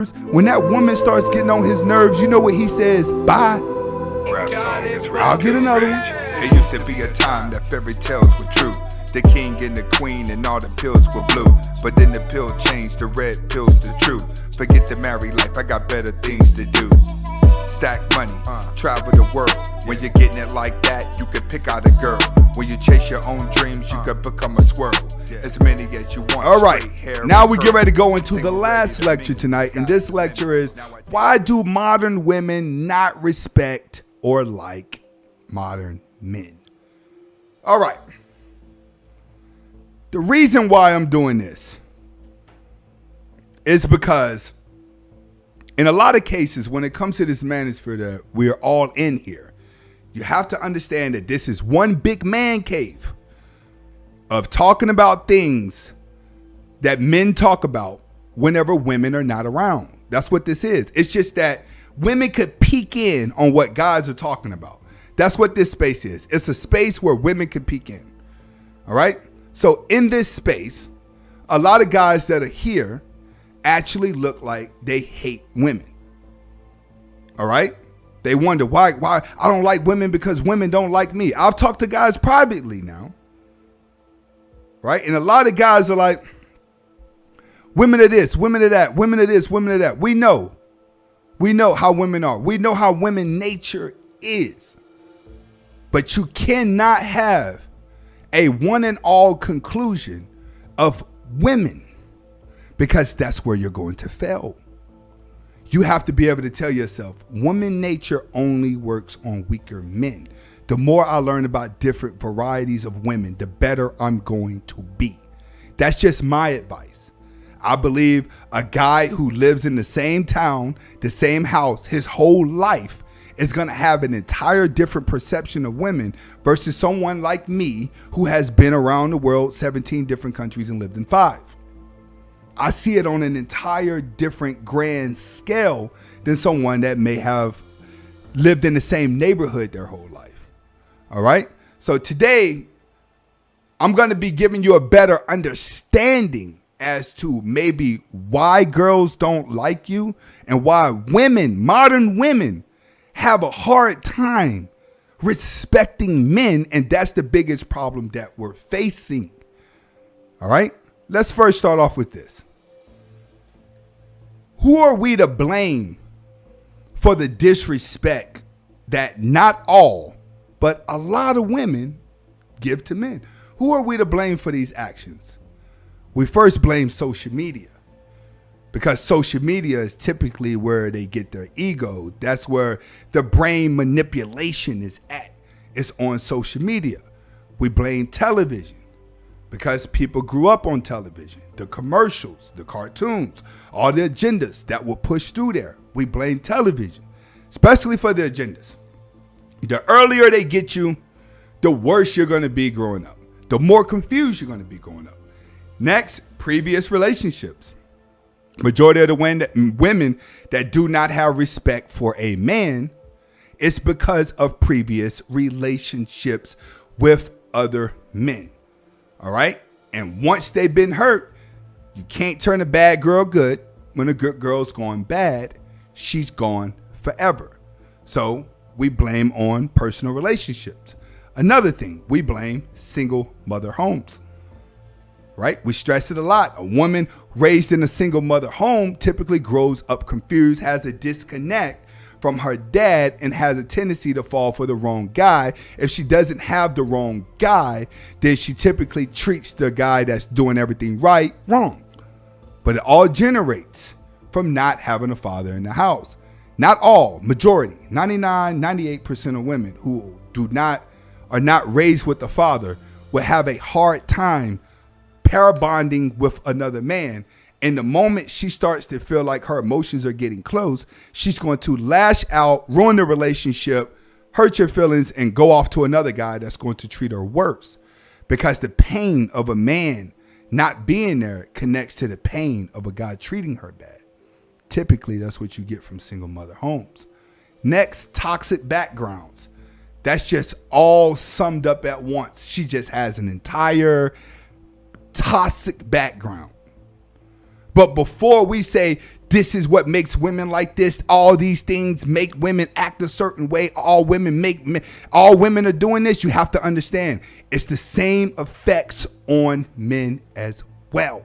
When that woman starts getting on his nerves, you know what he says? Bye. I'll get another one. It used to be a time that fairy tales were true. The king and the queen and all the pills were blue. But then the pill changed, the red pill's the true. Forget the married life, I got better things to do. Stack money, travel the world. When you're getting it like that, you can pick out a girl. When you chase your own dreams, you can become a squirrel. As many as you want. All right, now we get ready to go into the last lecture tonight. And this lecture is, why do modern women not respect or like modern men? All right. The reason why I'm doing this is because in a lot of cases, when it comes to this manosphere that we are all in here, you have to understand that this is one big man cave of talking about things that men talk about whenever women are not around. That's what this is. It's just that women could peek in on what guys are talking about. That's what this space is. It's a space where women can peek in. All right? So in this space, a lot of guys that are here actually look like they hate women. All right? They wonder why I don't like women because women don't like me. I've talked to guys privately now. Right? And a lot of guys are like, women are this, women are that, women are this, women are that. We know how women are. We know how women nature is. But you cannot have a one and all conclusion of women, because that's where you're going to fail. You have to be able to tell yourself, woman nature only works on weaker men. The more I learn about different varieties of women, the better I'm going to be. That's just my advice. I believe a guy who lives in the same town, the same house, his whole life is going to have an entire different perception of women versus someone like me who has been around the world, 17 different countries, and lived in 5. I see it on an entire different grand scale than someone that may have lived in the same neighborhood their whole life. All right. So today I'm going to be giving you a better understanding as to maybe why girls don't like you and why women, modern women, have a hard time respecting men. And that's the biggest problem that we're facing. All right. Let's first start off with this. Who are we to blame for the disrespect that not all, but a lot of women give to men? Who are we to blame for these actions? We first blame social media, because social media is typically where they get their ego. That's where the brain manipulation is at. It's on social media. We blame television, because people grew up on television, the commercials, the cartoons, all the agendas that were pushed through there. We blame television, especially for the agendas. The earlier they get you, the worse you're going to be growing up. The more confused you're going to be growing up. Next, previous relationships. Majority of the women that do not have respect for a man, it's because of previous relationships with other men. All right. And once they've been hurt, you can't turn a bad girl good. When a good girl's gone bad, she's gone forever. So we blame on personal relationships. Another thing, we blame single mother homes. Right? We stress it a lot. A woman raised in a single mother home typically grows up confused, has a disconnect from her dad, and has a tendency to fall for the wrong guy. If she doesn't have the wrong guy, then she typically treats the guy that's doing everything right wrong. But it all generates from not having a father in the house. Not all, majority, 99, 98% of women who are not raised with a father will have a hard time parabonding with another man. And the moment she starts to feel like her emotions are getting close, she's going to lash out, ruin the relationship, hurt your feelings, and go off to another guy that's going to treat her worse. Because the pain of a man not being there connects to the pain of a guy treating her bad. Typically, that's what you get from single mother homes. Next, toxic backgrounds. That's just all summed up at once. She just has an entire toxic background. But before we say this is what makes women like this. All these things make women act a certain way. All women are doing this. You have to understand it's the same effects on men as well.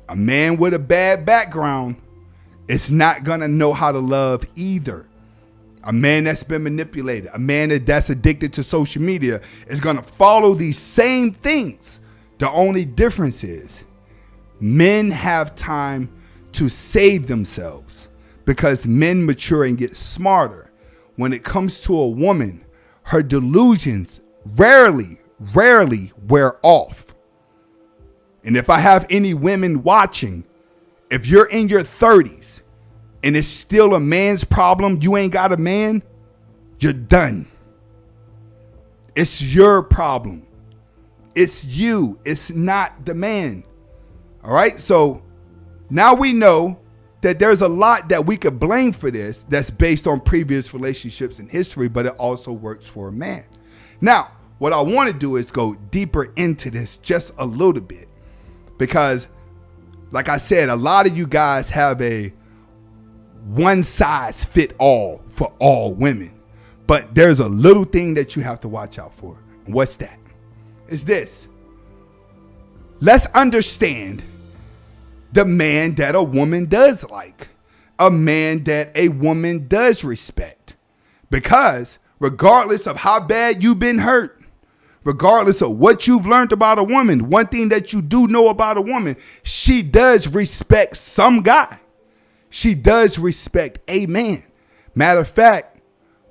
A man with a bad background is not going to know how to love either. A man that's been manipulated, a man that's addicted to social media is going to follow these same things. The only difference is men have time to save themselves because men mature and get smarter. When it comes to a woman, her delusions rarely wear off. And if I have any women watching, if you're in your 30s and it's still a man's problem, you ain't got a man, you're done. It's your problem. It's you. It's not the man. All right. So now we know that there's a lot that we could blame for this that's based on previous relationships and history, but it also works for a man. Now, what I want to do is go deeper into this just a little bit because, like I said, a lot of you guys have a one size fit all for all women, but there's a little thing that you have to watch out for. What's that? It's this. Let's understand the man that a woman does like, a man that a woman does respect, because regardless of how bad you've been hurt, regardless of what you've learned about a woman, one thing that you do know about a woman, she does respect some guy. She does respect a man. Matter of fact,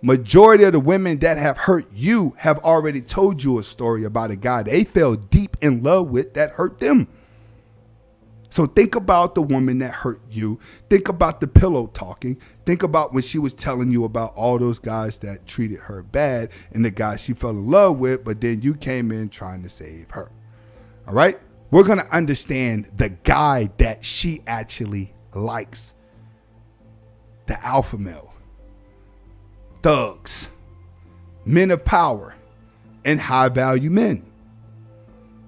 majority of the women that have hurt you have already told you a story about a guy they fell deep in love with that hurt them. So think about the woman that hurt you. Think about the pillow talking. Think about when she was telling you about all those guys that treated her bad and the guys she fell in love with, but then you came in trying to save her. All right? We're going to understand the guy that she actually likes. The alpha male, thugs, men of power, and high value men.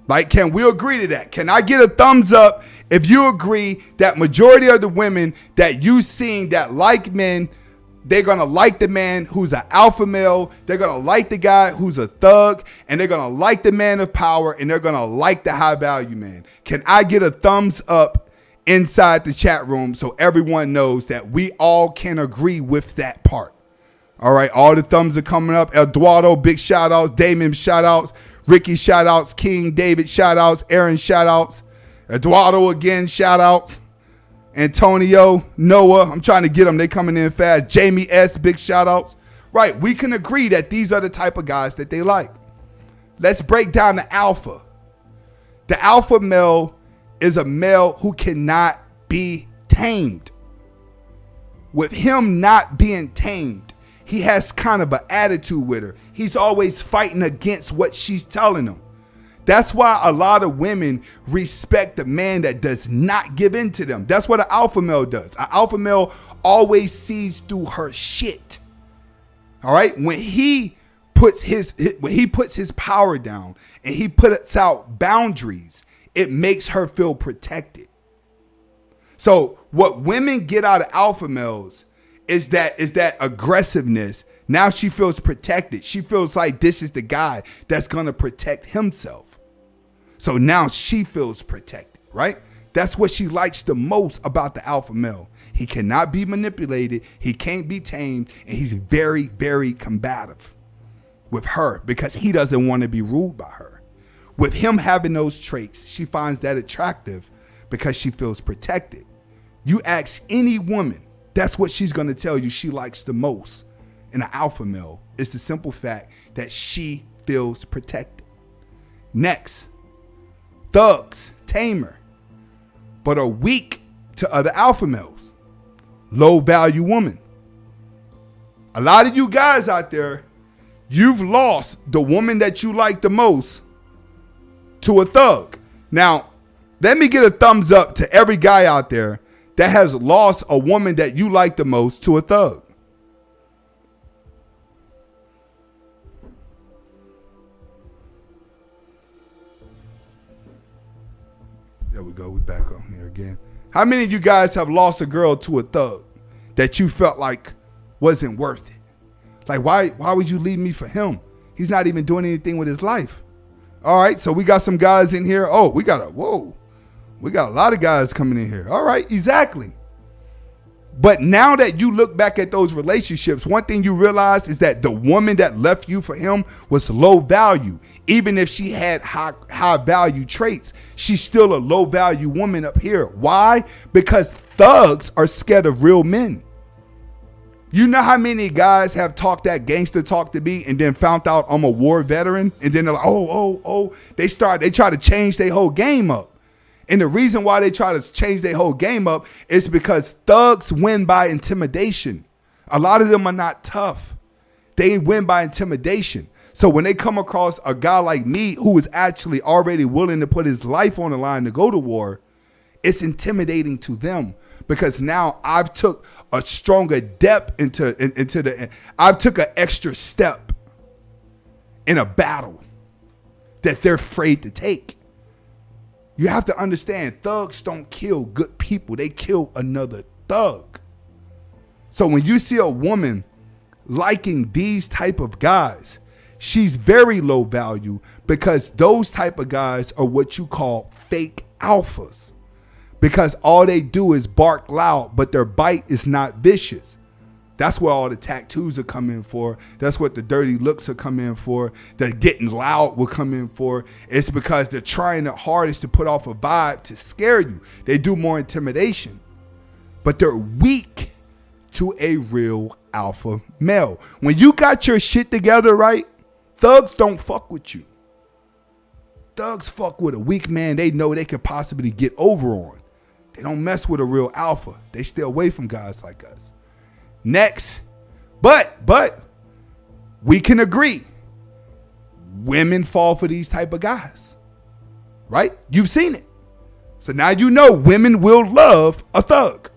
Like, can we agree to that? Can I get a thumbs up if you agree that majority of the women that you seen that like men, they're going to like the man who's an alpha male, they're going to like the guy who's a thug, and they're going to like the man of power, and they're going to like the high value man? Can I get a thumbs up inside the chat room so everyone knows that we all can agree with that part? All right, all the thumbs are coming up. Eduardo, big shout outs. Damon, shout outs. Ricky, shout outs. King David, shout outs. Aaron, shout outs. Eduardo again, shout outs. Antonio, Noah, I'm trying to get them. They coming in fast. Jamie S, big shout outs. Right, we can agree that these are the type of guys that they like. Let's break down the alpha. The alpha male is a male who cannot be tamed. With him not being tamed, he has kind of an attitude with her. He's always fighting against what she's telling him. That's why a lot of women respect the man that does not give in to them. That's what an alpha male does. An alpha male always sees through her shit. All right? When he puts his power down and he puts out boundaries, it makes her feel protected. So what women get out of alpha males is that aggressiveness. Now she feels protected. She feels like this is the guy that's going to protect himself. So now she feels protected, right? That's what she likes the most about the alpha male. He cannot be manipulated. He can't be tamed. And he's very, very combative with her because he doesn't want to be ruled by her. With him having those traits, she finds that attractive because she feels protected. You ask any woman, that's what she's going to tell you she likes the most in an alpha male. It's the simple fact that she feels protected. Next, thugs, tamer, but are weak to other alpha males. Low value woman. A lot of you guys out there, you've lost the woman that you like the most to a thug. Now, let me get a thumbs up to every guy out there that has lost a woman that you like the most to a thug. There we go. We're back on here again. How many of you guys have lost a girl to a thug that you felt like wasn't worth it? Like, why would you leave me for him? He's not even doing anything with his life. All right, so we got some guys in here. Oh, we got a lot of guys coming in here. All right, exactly. But now that you look back at those relationships, one thing you realize is that the woman that left you for him was low value. Even if she had high value traits, she's still a low value woman up here. Why? Because thugs are scared of real men. You know how many guys have talked that gangster talk to me and then found out I'm a war veteran? And then they're like, they try to change their whole game up. And the reason why they try to change their whole game up is because thugs win by intimidation. A lot of them are not tough. They win by intimidation. So when they come across a guy like me who is actually already willing to put his life on the line to go to war, it's intimidating to them because now I've took a stronger depth I've took an extra step in a battle that they're afraid to take. You have to understand, thugs don't kill good people. They kill another thug. So when you see a woman liking these type of guys, she's very low value because those type of guys are what you call fake alphas. Because all they do is bark loud, but their bite is not vicious. That's where all the tattoos are coming for. That's what the dirty looks are coming for. The getting loud will come in for. It's because they're trying their hardest to put off a vibe to scare you. They do more intimidation. But they're weak to a real alpha male. When you got your shit together, right? Thugs don't fuck with you. Thugs fuck with a weak man they know they could possibly get over on. They don't mess with a real alpha. They stay away from guys like us. Next, but we can agree, women fall for these type of guys, right? You've seen it. So now you know women will love a thug.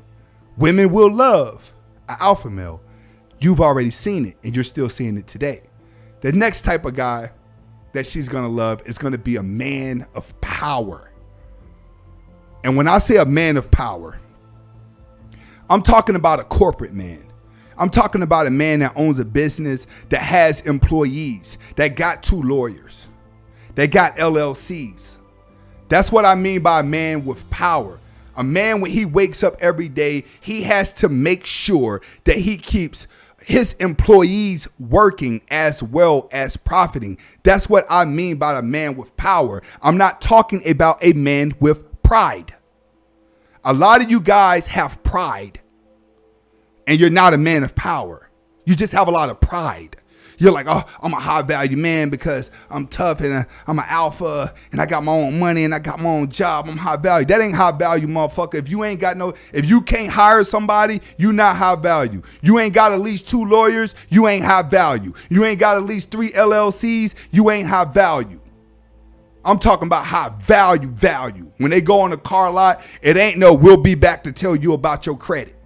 Women will love an alpha male. You've already seen it and you're still seeing it today. The next type of guy that she's going to love is going to be a man of power. And when I say a man of power, I'm talking about a corporate man. I'm talking about a man that owns a business, that has employees, that got 2 lawyers, that got LLCs. That's what I mean by a man with power. A man, when he wakes up every day, he has to make sure that he keeps his employees working as well as profiting. That's what I mean by a man with power. I'm not talking about a man with pride. A lot of you guys have pride. And you're not a man of power. You just have a lot of pride. You're like, oh, I'm a high value man because I'm tough and I'm an alpha and I got my own money and I got my own job. I'm high value. That ain't high value, motherfucker. If you can't hire somebody, you not high value. You ain't got at least 2 lawyers, you ain't high value. You ain't got at least 3 LLCs, you ain't high value. I'm talking about high value. When they go on the car lot, it ain't no, we'll be back to tell you about your credit.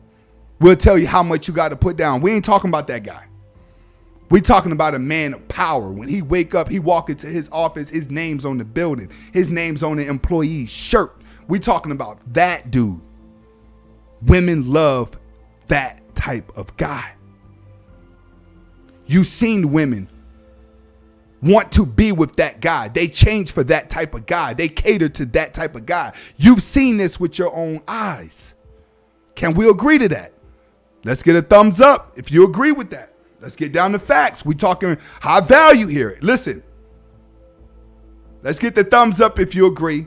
We'll tell you how much you got to put down. We ain't talking about that guy. We talking about a man of power. When he wake up, he walk into his office, his name's on the building. His name's on the employee's shirt. We talking about that dude. Women love that type of guy. You've seen women want to be with that guy. They change for that type of guy. They cater to that type of guy. You've seen this with your own eyes. Can we agree to that? Let's get a thumbs up if you agree with that. Let's get down to facts. We talking high value here. Listen, let's get the thumbs up if you agree.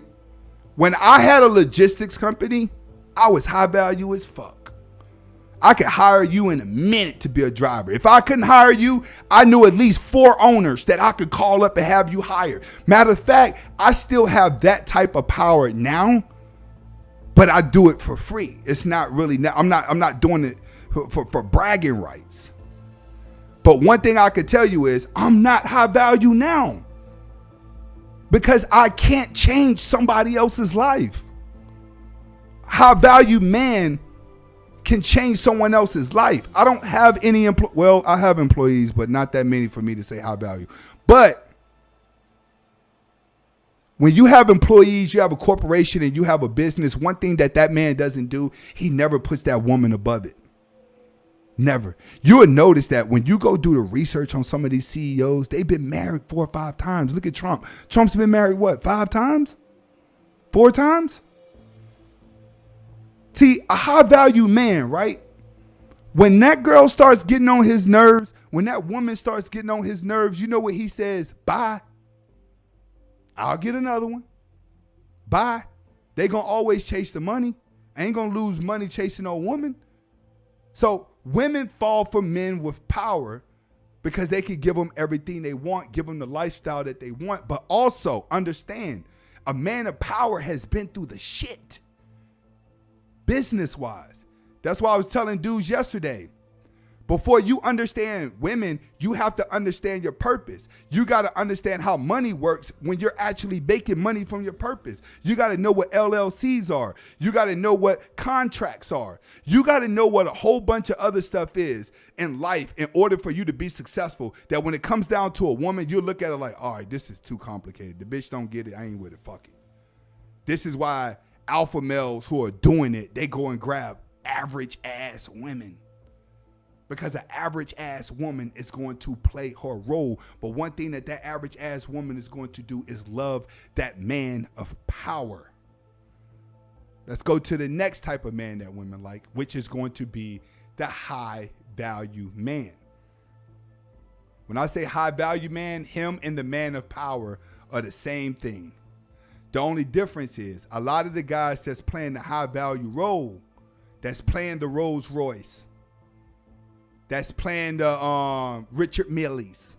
When I had a logistics company, I was high value as fuck. I could hire you in a minute to be a driver. If I couldn't hire you, I knew at least 4 owners that I could call up and have you hired. Matter of fact, I still have that type of power now, but I do it for free. It's not really, I'm not doing it for bragging rights. But one thing I could tell you is I'm not high value now because I can't change somebody else's life. High value man can change someone else's life. I don't have any I have employees, but not that many for me to say high value. But When you have employees, you have a corporation, and you have a business, one thing that man doesn't do, he never puts that woman above it. Never. You will notice that when you go do the research on some of these CEOs, they've been married 4 or 5 times. Look at Trump. Trump's been married, what, 5 times? 4 times? See, a high value man, right? When that girl starts getting on his nerves, when that woman starts getting on his nerves, you know what he says? Bye. I'll get another one. Bye. They gonna always chase the money. I ain't gonna lose money chasing a woman. So women fall for men with power because they can give them everything they want, give them the lifestyle that they want. But also understand, a man of power has been through the shit business-wise. That's why I was telling dudes yesterday, before you understand women, you have to understand your purpose. You got to understand how money works when you're actually making money from your purpose. You got to know what LLCs are. You got to know what contracts are. You got to know what a whole bunch of other stuff is in life in order for you to be successful. That when it comes down to a woman, you look at it like, all right, this is too complicated. The bitch don't get it. I ain't with it. Fuck it. This is why alpha males who are doing it, they go and grab average ass women. Because an average ass woman is going to play her role. But one thing that average ass woman is going to do is love that man of power. Let's go to the next type of man that women like, which is going to be the high value man. When I say high value man, him and the man of power are the same thing. The only difference is a lot of the guys that's playing the high value role, that's playing the Rolls Royce, that's playing the Richard Millie's,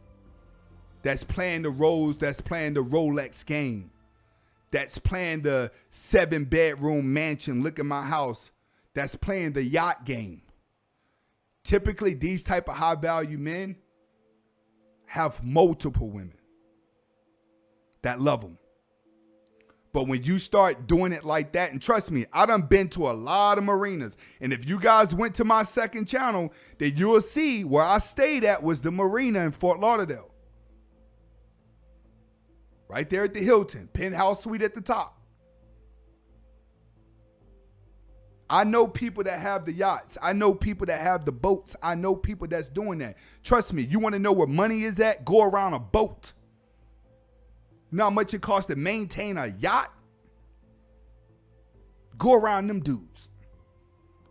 that's playing the Rolex game, that's playing the 7-bedroom mansion, look at my house, that's playing the yacht game. Typically, these type of high value men have multiple women that love them. But when you start doing it like that, and trust me, I done been to a lot of marinas. And if you guys went to my second channel, then you'll see where I stayed at was the marina in Fort Lauderdale. Right there at the Hilton, penthouse suite at the top. I know people that have the yachts. I know people that have the boats. I know people that's doing that. Trust me, you want to know where money is at? Go around a boat. You know how much it costs to maintain a yacht? Go around them dudes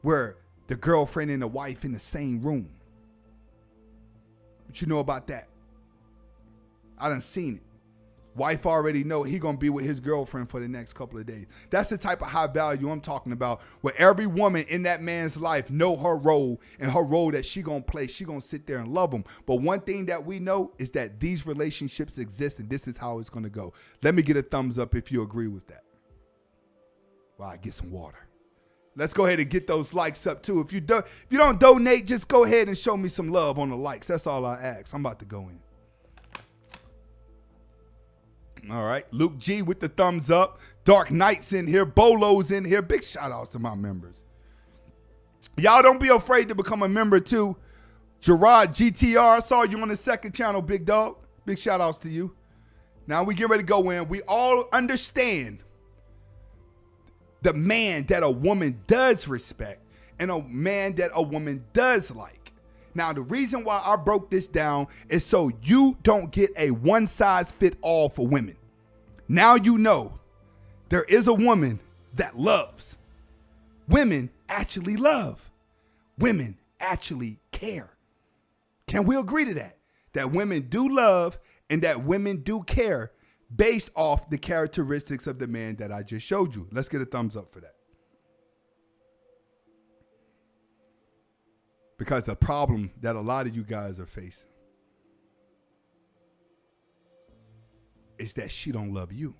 where the girlfriend and the wife in the same room. What you know about that? I done seen it. Wife already know he gonna be with his girlfriend for the next couple of days. That's the type of high value I'm talking about, where every woman in that man's life know her role, and her role that she gonna play. She gonna sit there and love him. But one thing that we know is that these relationships exist, and this is how it's gonna go. Let me get a thumbs up if you agree with that. Well, I get some water. Let's go ahead and get those likes up too. If you don't donate, just go ahead and show me some love on the likes. That's all I ask. I'm about to go in. All right, Luke G with the thumbs up. Dark Knight's in here. Bolo's in here. Big shout outs to my members. Y'all don't be afraid to become a member too. Gerard GTR, I saw you on the second channel, big dog. Big shout outs to you. Now we get ready to go in. We all understand the man that a woman does respect and a man that a woman does like. Now, the reason why I broke this down is so you don't get a one-size-fit-all for women. Now you know there is a woman that loves. Women actually love. Women actually care. Can we agree to that? That women do love and that women do care based off the characteristics of the man that I just showed you. Let's get a thumbs up for that. Because the problem that a lot of you guys are facing is that she don't love you.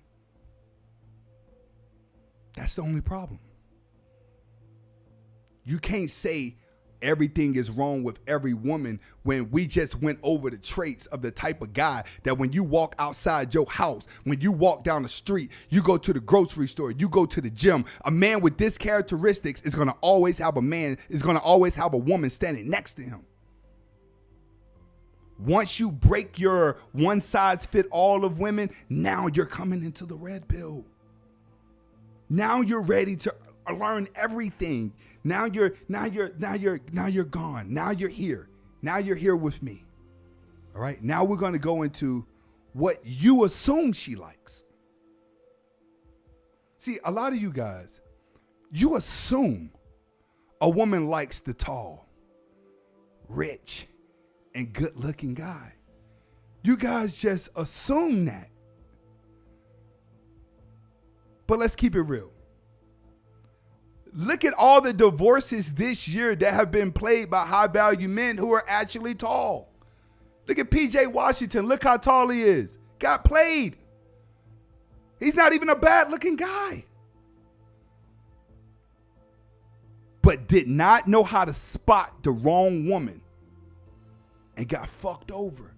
That's the only problem. You can't say everything is wrong with every woman when we just went over the traits of the type of guy that when you walk outside your house, when you walk down the street, you go to the grocery store, you go to the gym, a man with this characteristics is going to always have a woman standing next to him. Once you break your one size fit all of women, now you're coming into the red pill. Now you're ready to learn everything. Now you're gone. Now you're here. Now you're here with me. All right. Now we're going to go into what you assume she likes. See, a lot of you guys, you assume a woman likes the tall, rich, and good-looking guy. You guys just assume that. But let's keep it real. Look at all the divorces this year that have been played by high-value men who are actually tall. Look at P.J. Washington. Look how tall he is. Got played. He's not even a bad-looking guy. But did not know how to spot the wrong woman and got fucked over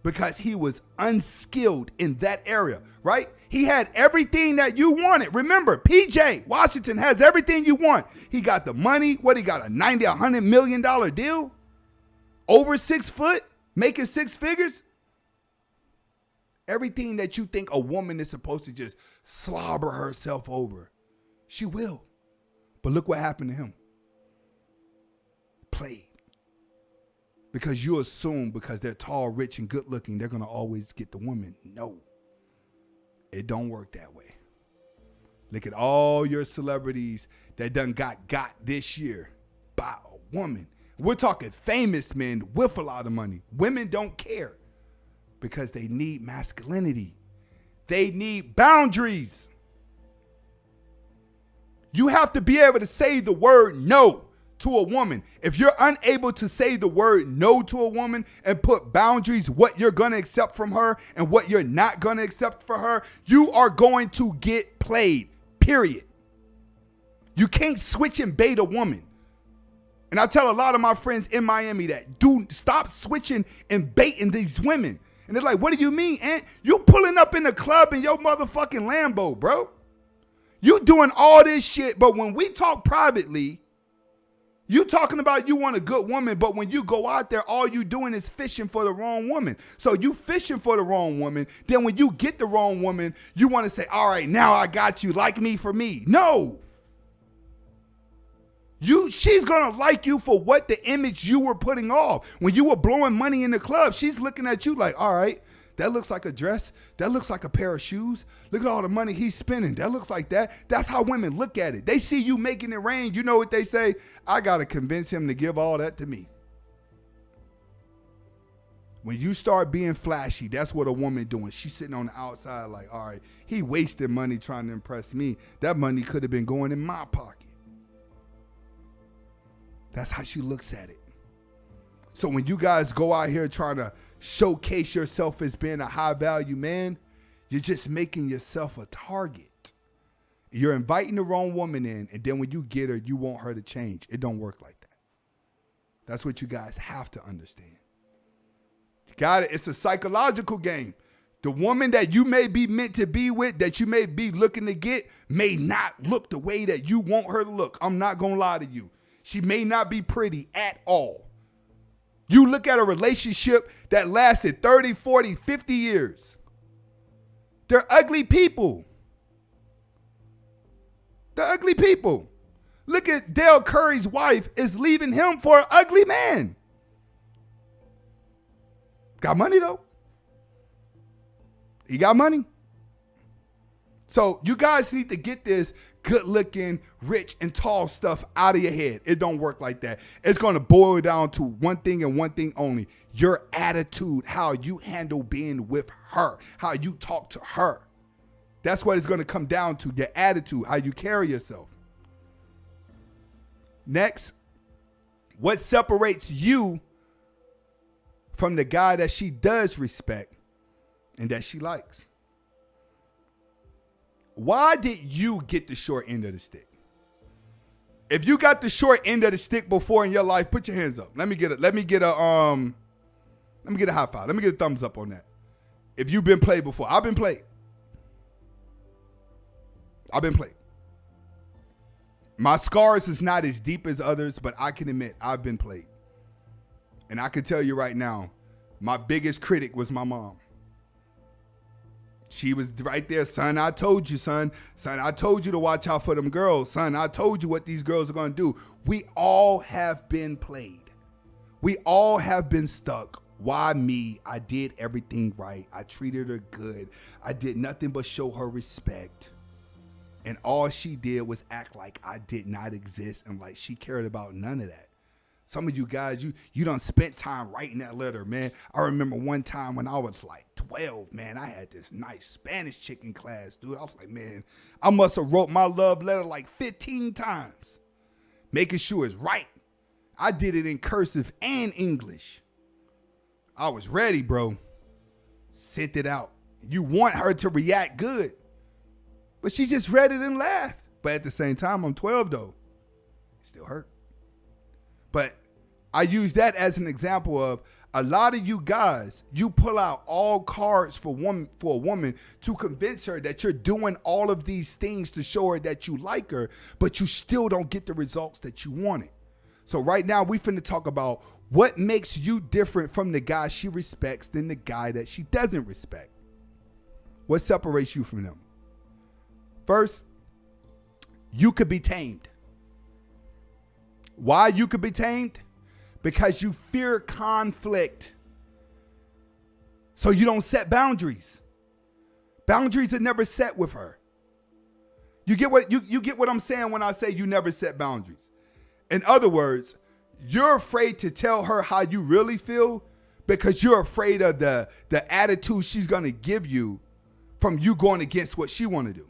because he was unskilled in that area, right? He had everything that you wanted. Remember, PJ Washington has everything you want. He got the money. What, he got a $100 million deal? Over 6 foot, making 6 figures? Everything that you think a woman is supposed to just slobber herself over, she will. But look what happened to him. Played. Because you assume because they're tall, rich, and good looking, they're going to always get the woman. No. It don't work that way. Look at all your celebrities that done got this year by a woman. We're talking famous men with a lot of money. Women don't care because they need masculinity. They need boundaries. You have to be able to say the word no to a woman. If you're unable to say the word no to a woman and put boundaries, what you're going to accept from her and what you're not going to accept for her, you are going to get played, period. You can't switch and bait a woman. And I tell a lot of my friends in Miami that, dude, stop switching and baiting these women. And they're like, what do you mean, Aunt? You pulling up in the club in your motherfucking Lambo, bro. You doing all this shit, but when we talk privately, you talking about you want a good woman, but when you go out there, all you doing is fishing for the wrong woman. So you fishing for the wrong woman. Then when you get the wrong woman, you want to say, all right, now I got you. Like me for me. No. She's going to like you for what the image you were putting off. When you were blowing money in the club, she's looking at you like, all right, that looks like a dress. That looks like a pair of shoes. Look at all the money he's spending. That looks like that. That's how women look at it. They see you making it rain. You know what they say? I got to convince him to give all that to me. When you start being flashy, that's what a woman doing. She's sitting on the outside like, all right, he wasted money trying to impress me. That money could have been going in my pocket. That's how she looks at it. So when you guys go out here trying to showcase yourself as being a high value man, you're just making yourself a target. You're inviting the wrong woman in, and then when you get her, you want her to change. It don't work like that. That's what you guys have to understand. You got it. It's a psychological game. The woman that you may be meant to be with, that you may be looking to get, may not look the way that you want her to look. I'm not going to lie to you. She may not be pretty at all. You look at a relationship that lasted 30, 40, 50 years. They're ugly people. They're ugly people. Look at Dale Curry's wife is leaving him for an ugly man. Got money though. He got money. So you guys need to get this good looking, rich, and tall stuff out of your head. It don't work like that. It's going to boil down to one thing and one thing only. Your attitude, how you handle being with her, how you talk to her. That's what it's going to come down to, your attitude, how you carry yourself. Next, what separates you from the guy that she does respect and that she likes? Why did you get the short end of the stick? If you got the short end of the stick before in your life, put your hands up. Let me get a high five. Let me get a thumbs up on that. If you've been played before, I've been played. My scars is not as deep as others, but I can admit I've been played. And I can tell you right now, my biggest critic was my mom. She was right there, son, I told you, son. Son, I told you to watch out for them girls. Son, I told you what these girls are going to do. We all have been played. We all have been stuck. Why me? I did everything right. I treated her good. I did nothing but show her respect. And all she did was act like I did not exist and like she cared about none of that. Some of you guys, you done spent time writing that letter, man. I remember one time when I was like 12, man, I had this nice Spanish chick in class, dude. I was like, man, I must have wrote my love letter like 15 times, making sure it's right. I did it in cursive and English. I was ready, bro. Sent it out. You want her to react good, but she just read it and laughed. But at the same time, I'm 12 though. It still hurt. But I use that as an example of a lot of you guys, you pull out all cards for a woman to convince her that you're doing all of these things to show her that you like her, but you still don't get the results that you wanted. So right now we finna talk about what makes you different from the guy she respects than the guy that she doesn't respect. What separates you from them? First, you could be tamed. Why you could be tamed? Because you fear conflict. So you don't set boundaries. Boundaries are never set with her. You get what I'm saying when I say you never set boundaries. In other words, you're afraid to tell her how you really feel because you're afraid of the attitude she's going to give you from you going against what she want to do.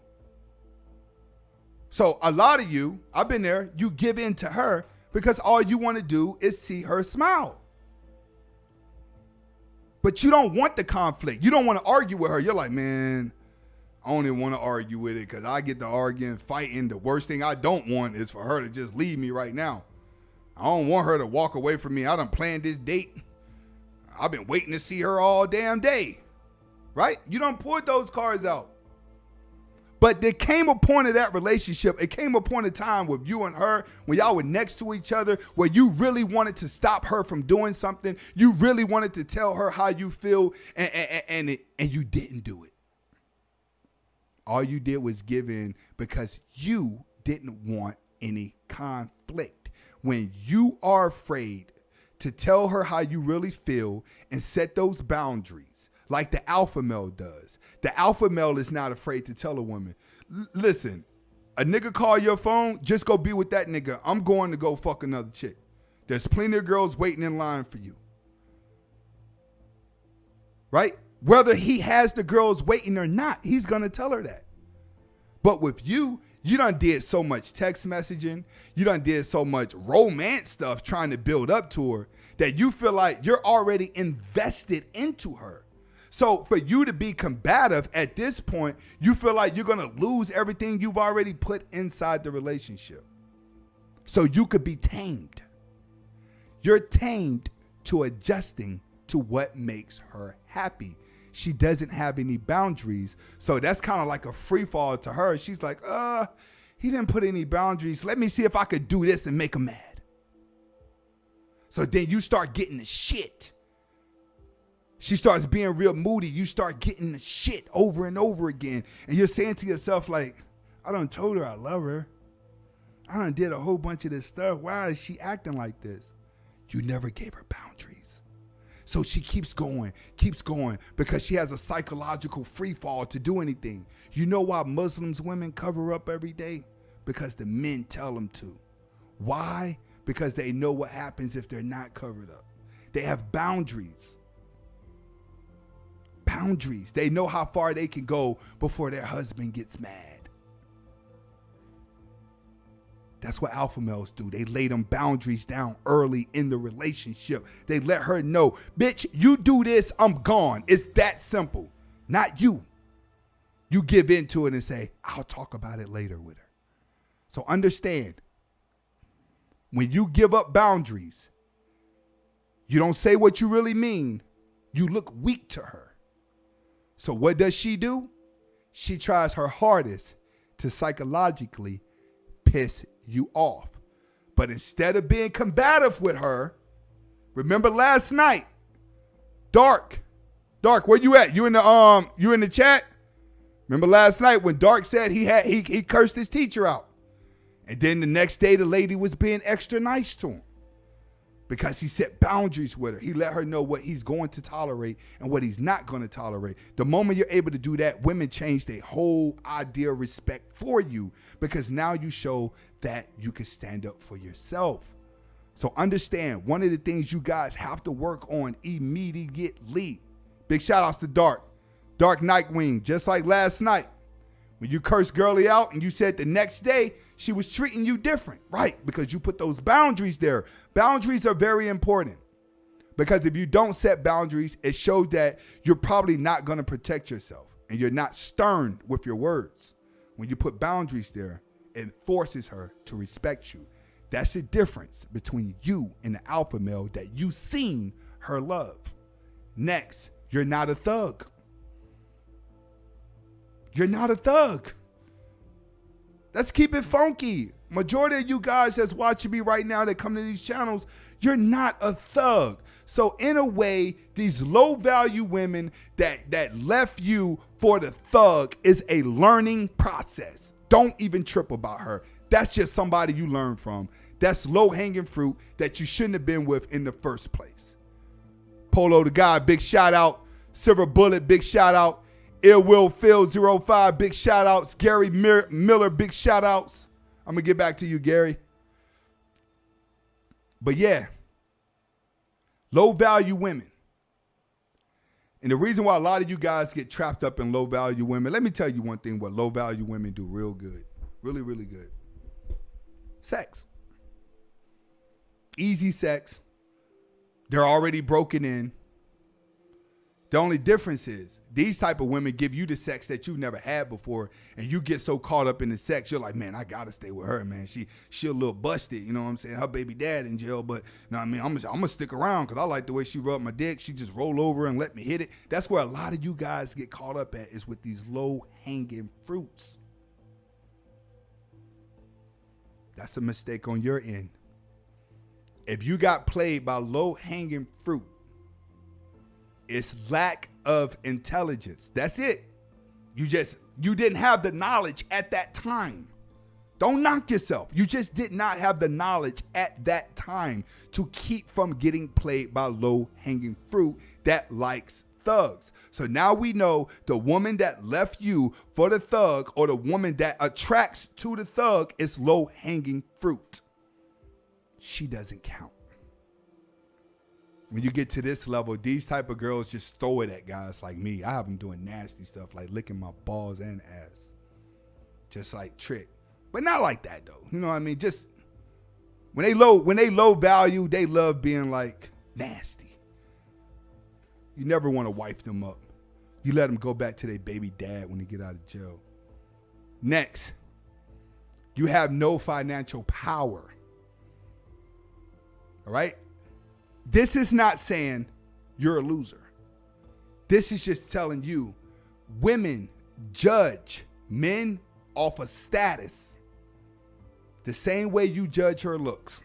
So a lot of you, I've been there, you give in to her because all you want to do is see her smile. But you don't want the conflict. You don't want to argue with her. You're like, man, I don't even want to argue with it because I get to arguing, fighting. The worst thing I don't want is for her to just leave me right now. I don't want her to walk away from me. I done planned this date. I've been waiting to see her all damn day. Right? You done pulled those cards out. But there came a point of that relationship. It came a point of time with you and her when y'all were next to each other where you really wanted to stop her from doing something. You really wanted to tell her how you feel and you didn't do it. All you did was give in because you didn't want any conflict. When you are afraid to tell her how you really feel and set those boundaries like the alpha male does. The alpha male is not afraid to tell a woman, listen, a nigga call your phone, just go be with that nigga. I'm going to go fuck another chick. There's plenty of girls waiting in line for you. Right? Whether he has the girls waiting or not, he's going to tell her that. But with you, you done did so much text messaging. You done did so much romance stuff trying to build up to her that you feel like you're already invested into her. So for you to be combative at this point, you feel like you're going to lose everything you've already put inside the relationship. So you could be tamed. You're tamed to adjusting to what makes her happy. She doesn't have any boundaries. So that's kind of like a free fall to her. She's like, he didn't put any boundaries. Let me see if I could do this and make him mad. So then you start getting the shit. She starts being real moody. You start getting the shit over and over again. And you're saying to yourself like, I done told her I love her. I done did a whole bunch of this stuff. Why is she acting like this? You never gave her boundaries. So she keeps going because she has a psychological free fall to do anything. You know why Muslims women cover up every day? Because the men tell them to. Why? Because they know what happens if they're not covered up. They have boundaries. Boundaries. They know how far they can go before their husband gets mad. That's what alpha males do. They lay them boundaries down early in the relationship. They let her know, bitch, you do this, I'm gone. It's that simple. Not you. You give into it and say, I'll talk about it later with her. So understand, when you give up boundaries, you don't say what you really mean. You look weak to her. So what does she do? She tries her hardest to psychologically piss you off. But instead of being combative with her, Remember last night, Dark, where you at? You in the chat? Remember last night when Dark said he cursed his teacher out. And then the next day the lady was being extra nice to him because he set boundaries with her. He let her know what he's going to tolerate and what he's not going to tolerate. The moment you're able to do that, women change their whole idea of respect for you because now you show that you can stand up for yourself. So understand, one of the things you guys have to work on immediately. Big shout outs to Dark Nightwing, just like last night. When you cursed Girly out and you said the next day she was treating you different, right? Because you put those boundaries there. Boundaries are very important because if you don't set boundaries, it shows that you're probably not going to protect yourself and you're not stern with your words. When you put boundaries there, it forces her to respect you. That's the difference between you and the alpha male that you seen her love. Next, you're not a thug. You're not a thug. Let's keep it funky. Majority of you guys that's watching me right now that come to these channels, you're not a thug. So in a way, these low value women that left you for the thug is a learning process. Don't even trip about her. That's just somebody you learn from. That's low hanging fruit that you shouldn't have been with in the first place. Polo the guy, big shout out. Silver Bullet, big shout out. Ill Will Phil 05, big shout outs. Gary Miller, big shout outs. I'm going to get back to you, Gary. But yeah, low value women. And the reason why a lot of you guys get trapped up in low value women, let me tell you one thing what low value women do real good. Really, really good. Sex. Easy sex. They're already broken in. The only difference is these type of women give you the sex that you've never had before, and you get so caught up in the sex, you're like, man, I gotta stay with her, man. She a little busted, you know what I'm saying? Her baby dad in jail, but you know what I mean? I'm gonna stick around because I like the way she rubbed my dick. She just roll over and let me hit it. That's where a lot of you guys get caught up at, is with these low hanging fruits. That's a mistake on your end. If you got played by low hanging fruit, it's lack of intelligence. That's it. You didn't have the knowledge at that time. Don't knock yourself. You just did not have the knowledge at that time to keep from getting played by low hanging fruit that likes thugs. So now we know the woman that left you for the thug, or the woman that attracts to the thug, is low hanging fruit. She doesn't count. When you get to this level, these type of girls just throw it at guys like me. I have them doing nasty stuff like licking my balls and ass. Just like Trick. But not like that though. You know what I mean? Just when they low value, they love being like nasty. You never want to wipe them up. You let them go back to their baby dad when they get out of jail. Next, you have no financial power. All right? This is not saying you're a loser. This is just telling you women judge men off of status the same way you judge her looks.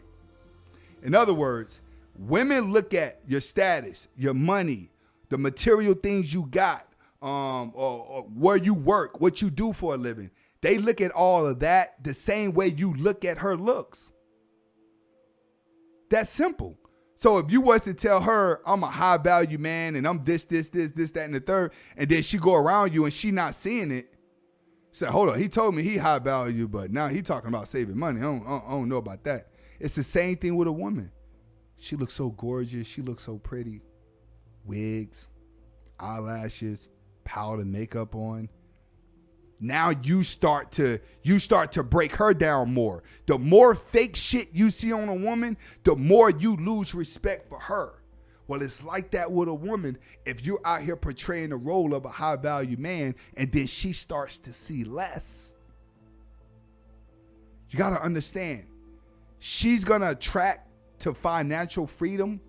In other words, women look at your status, your money, the material things you got, or where you work, what you do for a living. They look at all of that the same way you look at her looks. That's simple. So if you was to tell her, I'm a high value man and I'm this, that, and the third, and then she go around you and she not seeing it, say, hold on, he told me he high value, but now he talking about saving money. I don't know about that. It's the same thing with a woman. She looks so gorgeous. She looks so pretty. Wigs, eyelashes, powder, makeup on. Now you start to break her down more. The more fake shit you see on a woman, the more you lose respect for her. Well, it's like that with a woman. If you're out here portraying the role of a high value man and then she starts to see less, you got to understand, she's going to attract to financial freedom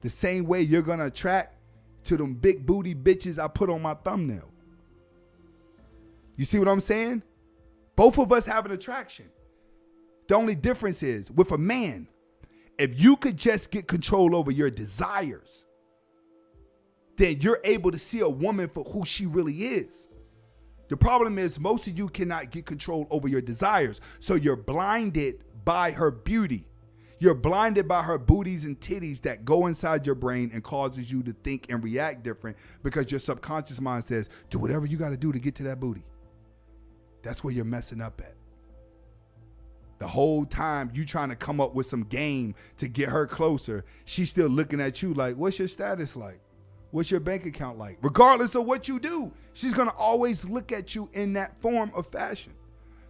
the same way you're going to attract to them big booty bitches I put on my thumbnail. You see what I'm saying? Both of us have an attraction. The only difference is with a man, If you could just get control over your desires, then you're able to see a woman for who she really is. The problem is most of you cannot get control over your desires. So you're blinded by her beauty. You're blinded by her booties and titties that go inside your brain and causes you to think and react different because your subconscious mind says, do whatever you got to do to get to that booty. That's where you're messing up at. The whole time you trying to come up with some game to get her closer, she's still looking at you like, what's your status like? What's your bank account like? Regardless of what you do, she's going to always look at you in that form of fashion.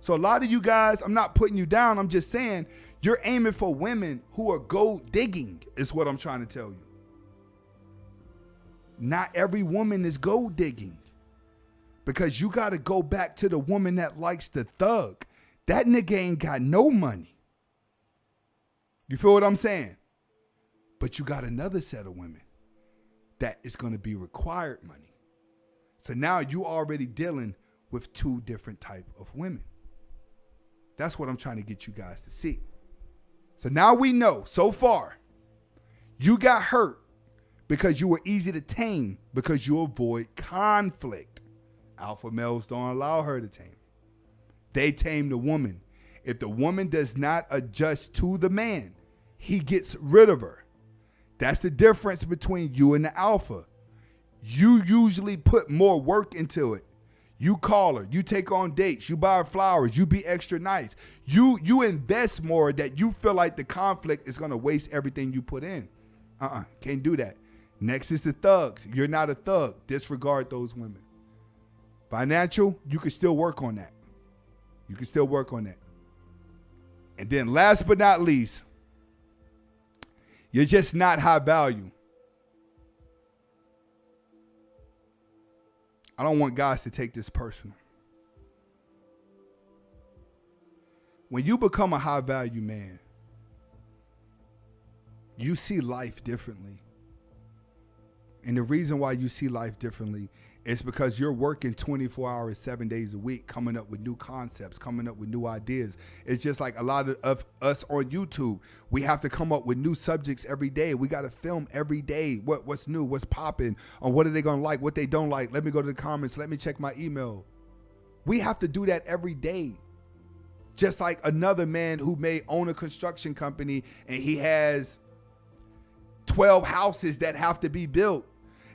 So a lot of you guys, I'm not putting you down. I'm just saying you're aiming for women who are gold digging is what I'm trying to tell you. Not every woman is gold digging because you got to go back to the woman that likes the thug. That nigga ain't got no money. You feel what I'm saying? But you got another set of women that is going to be required money. So now you already dealing with two different type of women. That's what I'm trying to get you guys to see. So now we know so far you got hurt because you were easy to tame because you avoid conflict. Alpha males don't allow her to tame. They tame the woman. If the woman does not adjust to the man, he gets rid of her. That's the difference between you and the alpha. You usually put more work into it. You call her, you take on dates, you buy her flowers, you be extra nice. You invest more that you feel like the conflict is going to waste everything you put in. Can't do that. Next is the thugs. You're not a thug. Disregard those women. Financial, you can still work on that. You can still work on that. And then last but not least, you're just not high value. I don't want guys to take this personal. When you become a high value man, you see life differently. And the reason why you see life differently is because you're working 24 hours, 7 days a week, coming up with new concepts, coming up with new ideas. It's just like a lot of us on YouTube. We have to come up with new subjects every day. We got to film every day. What's new? What's popping? Or what are they going to like? What they don't like? Let me go to the comments. Let me check my email. We have to do that every day. Just like another man who may own a construction company and he has 12 houses that have to be built.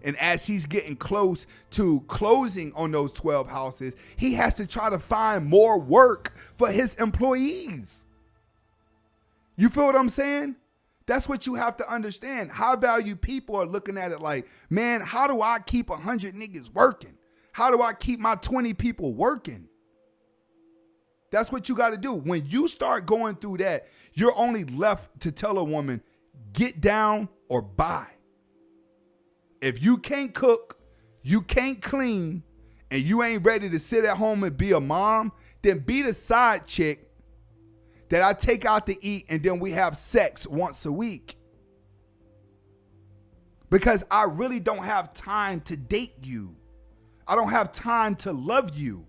And as he's getting close to closing on those 12 houses, he has to try to find more work for his employees. You feel what I'm saying? That's what you have to understand. High value people are looking at it like, man, how do I keep 100 niggas working? How do I keep my 20 people working? That's what you got to do. When you start going through that, you're only left to tell a woman, get down or buy. If you can't cook, you can't clean, and you ain't ready to sit at home and be a mom, then be the side chick that I take out to eat and then we have sex once a week. Because I really don't have time to date you. I don't have time to love you.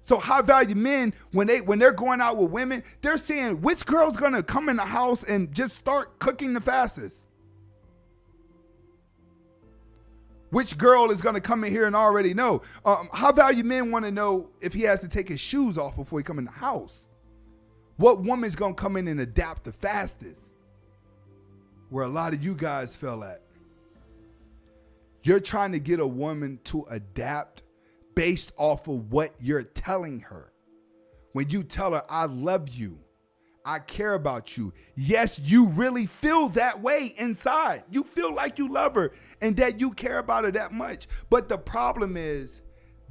So high value men, when they're going out with women, they're saying which girl's gonna come in the house and just start cooking the fastest. Which girl is going to come in here and already know? High value men want to know if he has to take his shoes off before he come in the house. What woman's going to come in and adapt the fastest? Where a lot of you guys fell at. You're trying to get a woman to adapt based off of what you're telling her. When you tell her, I love you, I care about you. Yes, you really feel that way inside. You feel like you love her and that you care about her that much. But the problem is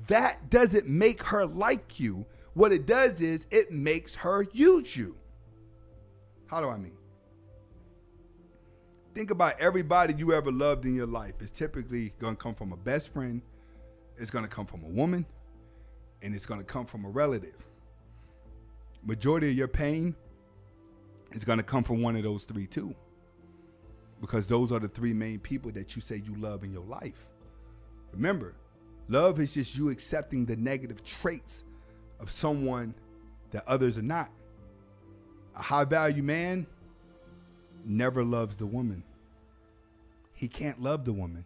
that doesn't make her like you. What it does is it makes her use you. How do I mean? Think about everybody you ever loved in your life. It's typically going to come from a best friend. It's going to come from a woman. And it's going to come from a relative. Majority of your pain is going to come from one of those three too. Because those are the three main people that you say you love in your life. Remember, love is just you accepting the negative traits of someone that others are not. A high value man never loves the woman. He can't love the woman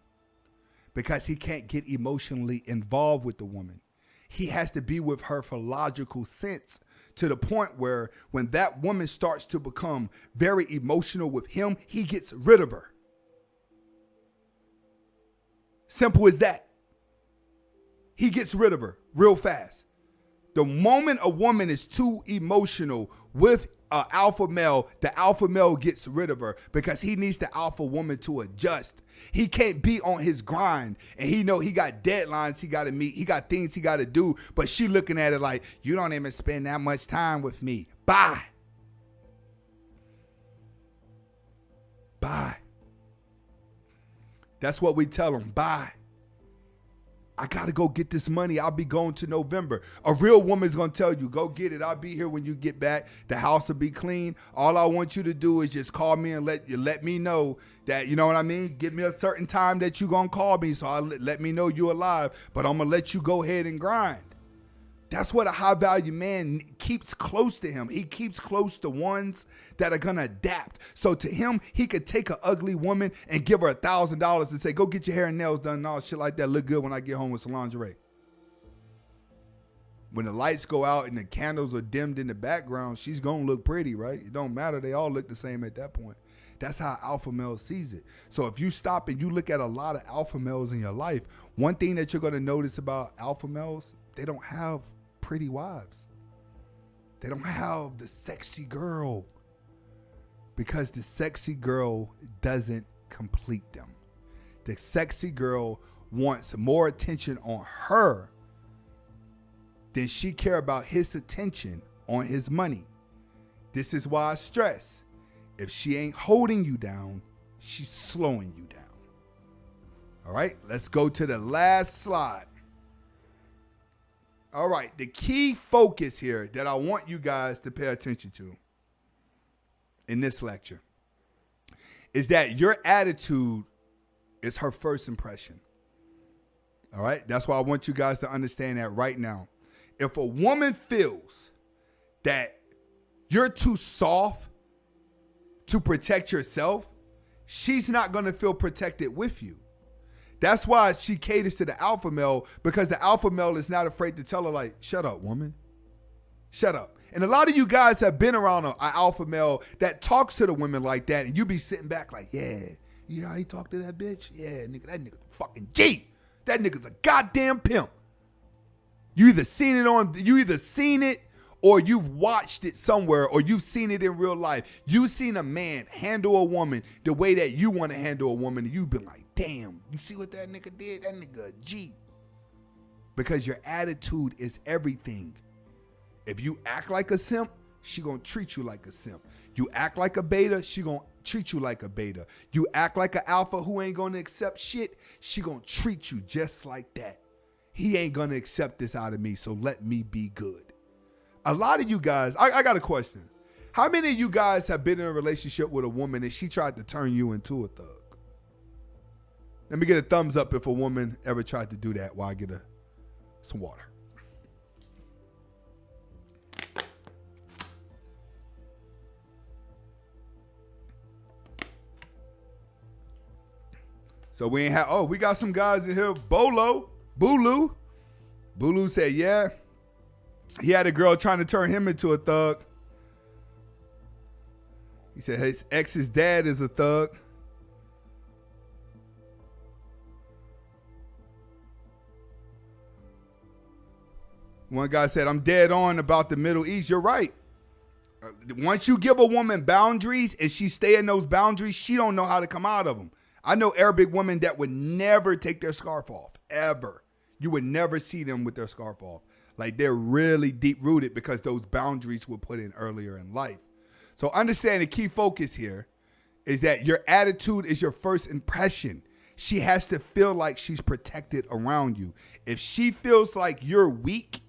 because he can't get emotionally involved with the woman. He has to be with her for logical sense, to the point where when that woman starts to become very emotional with him, he gets rid of her. Simple as that. He gets rid of her real fast. The moment a woman is too emotional with an alpha male, the alpha male gets rid of her because he needs the alpha woman to adjust. He can't be on his grind, and he know he got deadlines he got to meet. He got things he got to do, but she looking at it like, you don't even spend that much time with me. Bye. Bye. That's what we tell them. Bye. I got to go get this money. I'll be going to November. A real woman's going to tell you, go get it. I'll be here when you get back. The house will be clean. All I want you to do is just call me and let me know that, you know what I mean? Give me a certain time that you're going to call me, so let me know you're alive. But I'm going to let you go ahead and grind. That's what a high-value man keeps close to him. He keeps close to ones that are going to adapt. So to him, he could take an ugly woman and give her $1,000 and say, go get your hair and nails done and all shit like that. Look good when I get home with some lingerie. When the lights go out and the candles are dimmed in the background, she's going to look pretty, right? It don't matter. They all look the same at that point. That's how alpha male sees it. So if you stop and you look at a lot of alpha males in your life, one thing that you're going to notice about alpha males, they don't have pretty wives. They don't have the sexy girl, because the sexy girl doesn't complete them. The sexy girl wants more attention on her than she care about his attention on his money. This is why I stress, if she ain't holding you down, she's slowing you down. All right, let's go to the last slide. All right, the key focus here that I want you guys to pay attention to in this lecture is that your attitude is her first impression. All right, that's why I want you guys to understand that right now. If a woman feels that you're too soft to protect yourself, she's not going to feel protected with you. That's why she caters to the alpha male, because the alpha male is not afraid to tell her, like, shut up, woman. Shut up. And a lot of you guys have been around an alpha male that talks to the women like that, and you be sitting back like, yeah, you know how he talk to that bitch? Yeah, nigga, that nigga's fucking G. That nigga's a goddamn pimp. You either seen it or you've watched it somewhere, or you've seen it in real life. You've seen a man handle a woman the way that you want to handle a woman, and you've been like, damn, you see what that nigga did? That nigga a G. Because your attitude is everything. If you act like a simp, she gonna treat you like a simp. You act like a beta, she gonna treat you like a beta. You act like an alpha who ain't gonna accept shit, she gonna treat you just like that. He ain't gonna accept this out of me, so let me be good. A lot of you guys, I got a question. How many of you guys have been in a relationship with a woman and she tried to turn you into a thug? Let me get a thumbs up if a woman ever tried to do that while I get some water. So we ain't have, we got some guys in here. Bulu. Bulu said, yeah. He had a girl trying to turn him into a thug. He said his ex's dad is a thug. One guy said, I'm dead on about the Middle East. You're right. Once you give a woman boundaries and she stay in those boundaries, she don't know how to come out of them. I know Arabic women that would never take their scarf off, ever. You would never see them with their scarf off. Like, they're really deep rooted because those boundaries were put in earlier in life. So understand the key focus here is that your attitude is your first impression. She has to feel like she's protected around you. If she feels like you're weak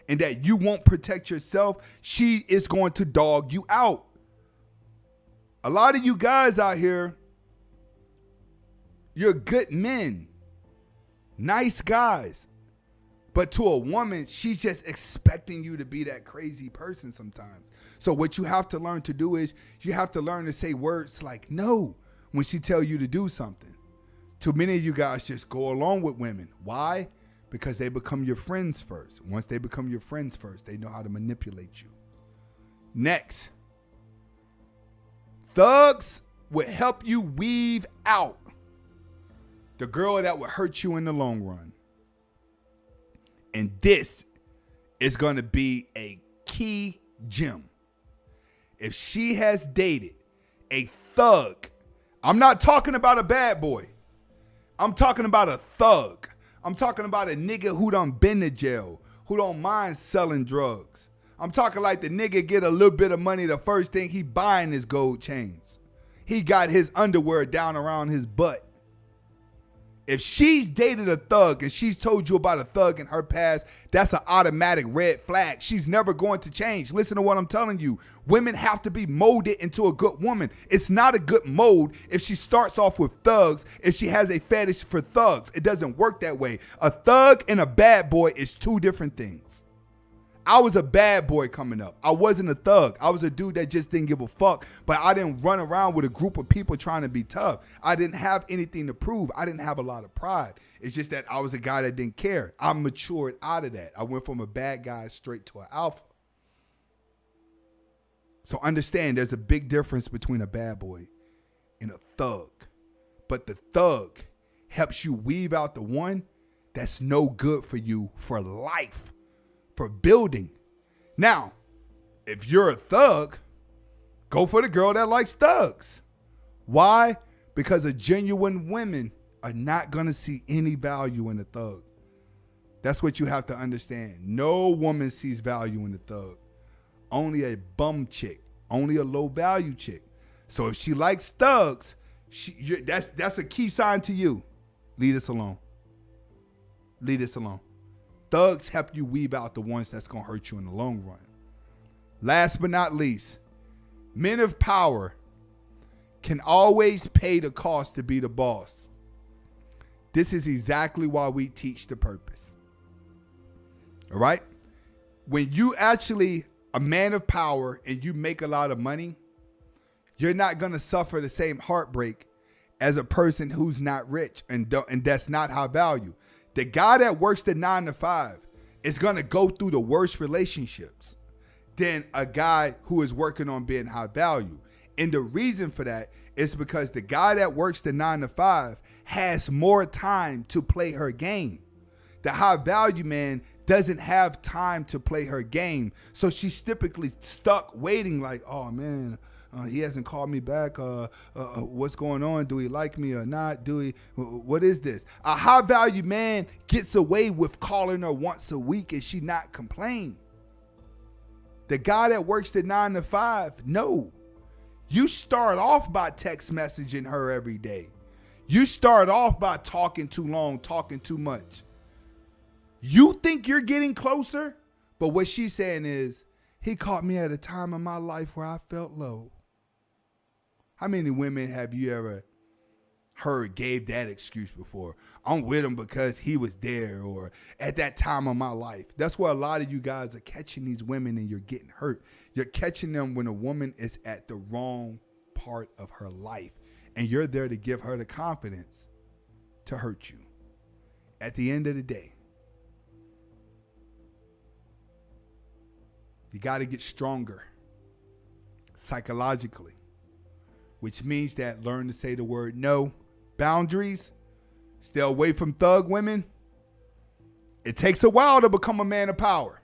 and that you won't protect yourself, she is going to dog you out. A lot of you guys out here, you're good men, nice guys, But to a woman, she's just expecting you to be that crazy person sometimes. So what you have to learn to do is you have to learn to say words like no when she tell you to do something. Too many of you guys just go along with women. Why? Because they become your friends first. Once they become your friends first, they know how to manipulate you. Next, thugs would help you weave out the girl that would hurt you in the long run. And this is going to be a key gem. If she has dated a thug, I'm not talking about a bad boy. I'm talking about a thug. I'm talking about a nigga who done been to jail, who don't mind selling drugs. I'm talking like the nigga get a little bit of money, the first thing he buying is gold chains. He got his underwear down around his butt. If she's dated a thug and she's told you about a thug in her past, that's an automatic red flag. She's never going to change. Listen to what I'm telling you. Women have to be molded into a good woman. It's not a good mold if she starts off with thugs, if she has a fetish for thugs. It doesn't work that way. A thug and a bad boy is two different things. I was a bad boy coming up. I wasn't a thug. I was a dude that just didn't give a fuck, but I didn't run around with a group of people trying to be tough. I didn't have anything to prove. I didn't have a lot of pride. It's just that I was a guy that didn't care. I matured out of that. I went from a bad guy straight to an alpha. So understand there's a big difference between a bad boy and a thug. But the thug helps you weave out the one that's no good for you for life. For building. Now, if you're a thug, go for the girl that likes thugs. Why? Because a genuine women are not going to see any value in a thug. That's what you have to understand. No woman sees value in a thug. Only a bum chick. Only a low value chick. So if she likes thugs, that's a key sign to you. Leave this alone. Leave this alone. Thugs help you weave out the ones that's going to hurt you in the long run. Last but not least, men of power can always pay the cost to be the boss. This is exactly why we teach the purpose. All right? When you actually a man of power and you make a lot of money, you're not going to suffer the same heartbreak as a person who's not rich and that's not high value. The guy that works the 9 to 5 is going to go through the worst relationships than a guy who is working on being high value. And the reason for that is because the guy that works the 9 to 5 has more time to play her game. The high value man doesn't have time to play her game. So she's typically stuck waiting like, oh man, he hasn't called me back. What's going on? Do he like me or not? What is this? A high value man gets away with calling her once a week and she not complain. The guy that works the 9 to 5, no. You start off by text messaging her every day. You start off by talking too long, talking too much. You think you're getting closer, but what she's saying is, he caught me at a time in my life where I felt low. How many women have you ever heard gave that excuse before? I'm with him because he was there or at that time of my life. That's where a lot of you guys are catching these women and you're getting hurt. You're catching them when a woman is at the wrong part of her life and you're there to give her the confidence to hurt you. At the end of the day, you got to get stronger psychologically. Which means that learn to say the word no. Boundaries. Stay away from thug women. It takes a while to become a man of power.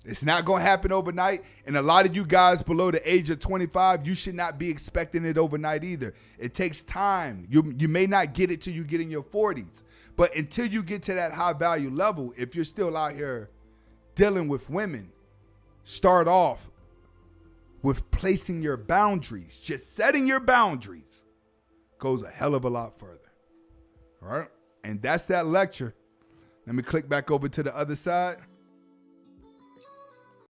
It's not going to happen overnight. And a lot of you guys below the age of 25, you should not be expecting it overnight either. It takes time. You may not get it till you get in your 40s. But until you get to that high value level, if you're still out here dealing with women, start off with placing your boundaries. Just setting your boundaries goes a hell of a lot further. All right? And that's that lecture. Let me click back over to the other side.